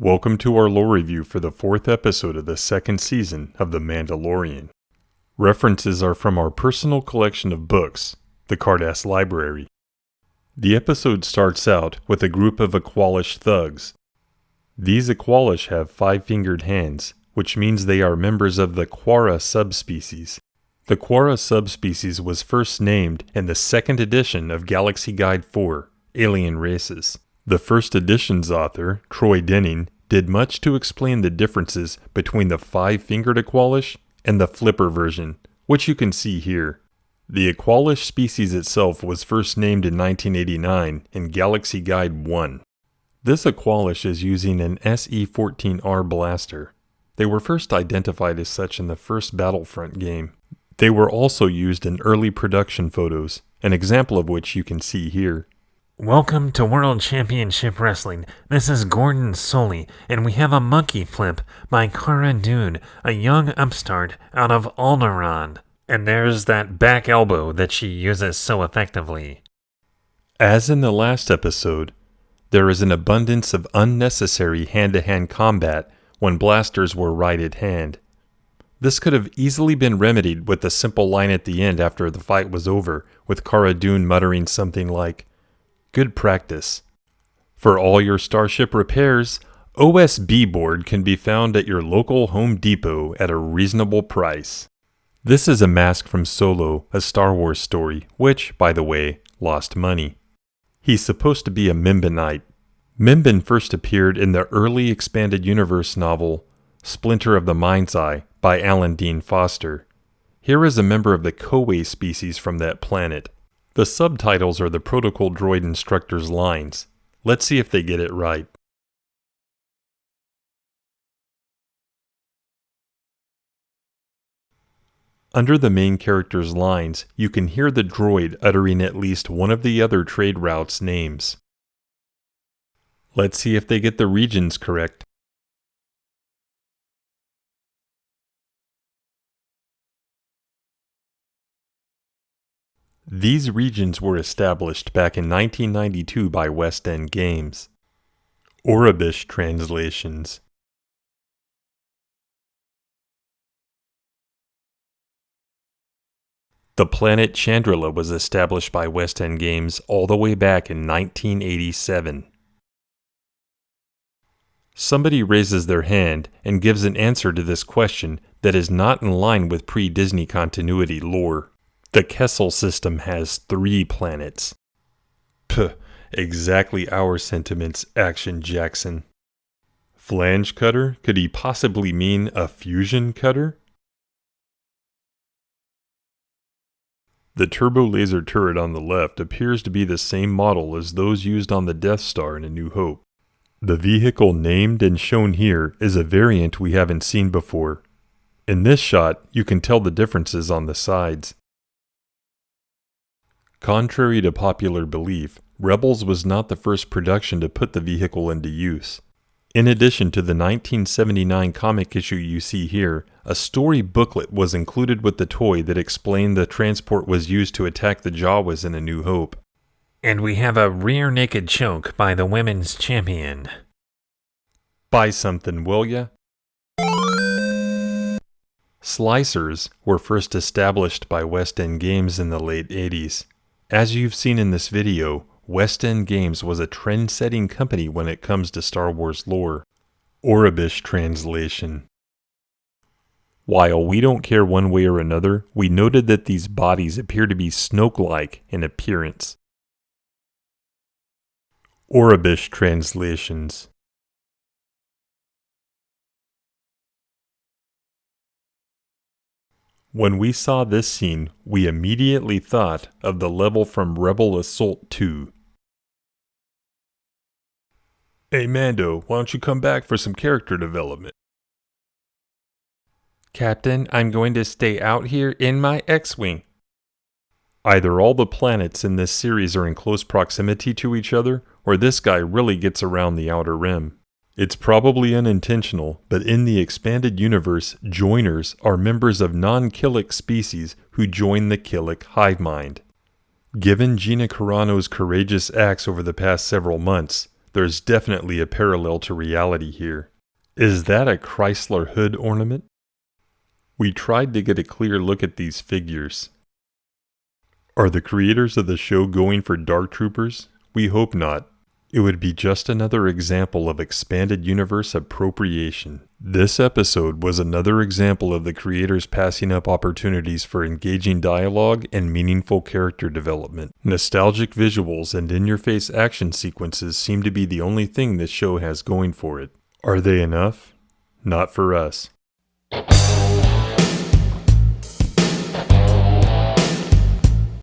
Welcome to our lore review for the 4th episode of the 2nd season of the Manda-LORE-ian. References are from our personal collection of books, the Cardass Library. The episode starts out with a group of Aqualish thugs. These Aqualish have 5-fingered hands, which means they are members of the Quara subspecies. The Quara subspecies was first named in the 2nd edition of Galaxy Guide 4, Alien Races. The first edition's author, Troy Denning, did much to explain the differences between the 5-fingered Aqualish and the flipper version, which you can see here. The Aqualish species itself was first named in 1989 in Galaxy Guide 1. This Aqualish is using an SE-14R blaster. They were first identified as such in the first Battlefront game. They were also used in early production photos, an example of which you can see here. Welcome to World Championship Wrestling. This is Gordon Solie, and we have a monkey flip by Cara Dune, a young upstart out of Alderaan. And there's that back elbow that she uses so effectively. As in the last episode, there is an abundance of unnecessary hand-to-hand combat when blasters were right at hand. This could have easily been remedied with a simple line at the end after the fight was over, with Cara Dune muttering something like, "Good practice." For all your starship repairs, OSB board can be found at your local Home Depot at a reasonable price. This is a mask from Solo, a Star Wars story, which, by the way, lost money. He's supposed to be a Membinite. Membin first appeared in the early expanded universe novel, Splinter of the Mind's Eye, by Alan Dean Foster. Here is a member of the Kowei species from that planet. The subtitles are the protocol droid instructor's lines. Let's see if they get it right. Under the main character's lines, you can hear the droid uttering at least one of the other trade routes' names. Let's see if they get the regions correct. These regions were established back in 1992 by West End Games. Orabish translations. The planet Chandrila was established by West End Games all the way back in 1987. Somebody raises their hand and gives an answer to this question that is not in line with pre-Disney continuity lore. The Kessel system has 3 planets. Puh, exactly our sentiments, Action Jackson. Flange cutter? Could he possibly mean a fusion cutter? The turbo laser turret on the left appears to be the same model as those used on the Death Star in A New Hope. The vehicle named and shown here is a variant we haven't seen before. In this shot, you can tell the differences on the sides. Contrary to popular belief, Rebels was not the first production to put the vehicle into use. In addition to the 1979 comic issue you see here, a story booklet was included with the toy that explained the transport was used to attack the Jawas in A New Hope. And we have a rear naked choke by the women's champion. Buy something, will ya? Slicers were first established by West End Games in the late 80s. As you've seen in this video, West End Games was a trend-setting company when it comes to Star Wars lore. Orabish translation. While we don't care one way or another, we noted that these bodies appear to be Snoke-like in appearance. Orabish translations. When we saw this scene, we immediately thought of the level from Rebel Assault 2. Hey Mando, why don't you come back for some character development? Captain, I'm going to stay out here in my X-Wing. Either all the planets in this series are in close proximity to each other, or this guy really gets around the outer rim. It's probably unintentional, but in the expanded universe, joiners are members of non-Killik species who join the Killik hive mind. Given Gina Carano's courageous acts over the past several months, there's definitely a parallel to reality here. Is that a Chrysler hood ornament? We tried to get a clear look at these figures. Are the creators of the show going for Dark Troopers? We hope not. It would be just another example of expanded universe appropriation. This episode was another example of the creators passing up opportunities for engaging dialogue and meaningful character development. Nostalgic visuals and in-your-face action sequences seem to be the only thing this show has going for it. Are they enough? Not for us.